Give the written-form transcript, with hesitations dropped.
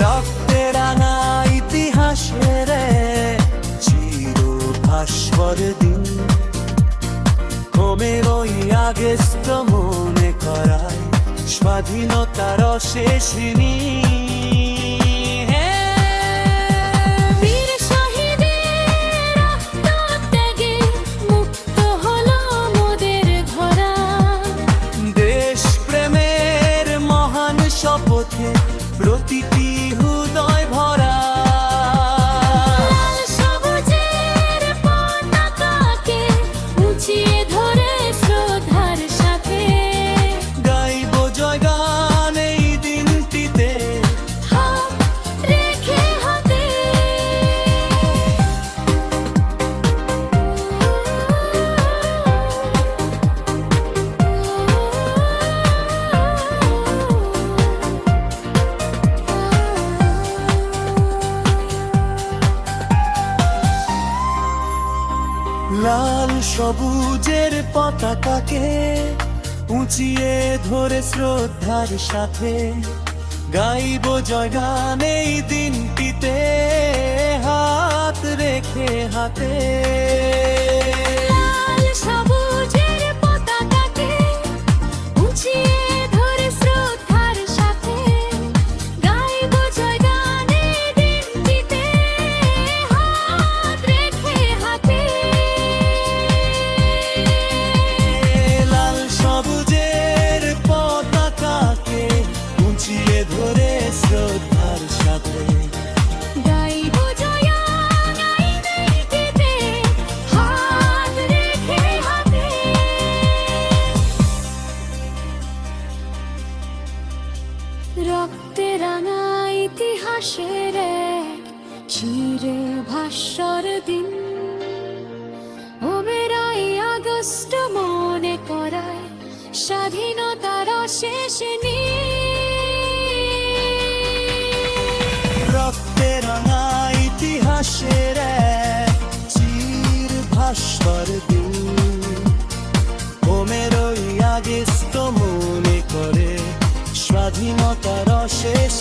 রক্তে রাঙা ইতিহাসের চির ভাস্বর দিন, ঘুমের ওই আগস্ট মনে করায় স্বাধীনতার শেষ শপথে প্রতিটি হৃদয় ভরা। লাল সবুজের পতাকাকে উঁচিয়ে ধরে শ্রদ্ধার সাথে গাইব জয়গান এই দিনটিতে, হাত রেখে হাতে। লাল সবুজের পতাকাকে উঁচিয়ে ধরে শ্রদ্ধার সাথে গাইব জয়গান এই দিনটিতে, হাত রেখে হাতে। লাল সবুজের পতাকাকে উঁচিয়ে ধরে শ্রদ্ধার সাথে গাইব জয়গান এই দিনটিতে, হাত রেখে হাতে। লাল সবুজের পতাকাকে উঁচিয়ে ধরে শ্রদ্ধার সাথে গাইব জয়গান এই দিনটিতে, হাত রেখে হাতে। রক্তে রাঙা ইতিহাসের এক চিরে ভাস্বর দিন, ওই আগস্ট মনে করায় স্বাধীনতার শেষ রক্তে রাঙা ইতিহাসের এক চির ভাস্বর দিন, ওই আগস্ট মনে করে স্বাধীনতার শেষ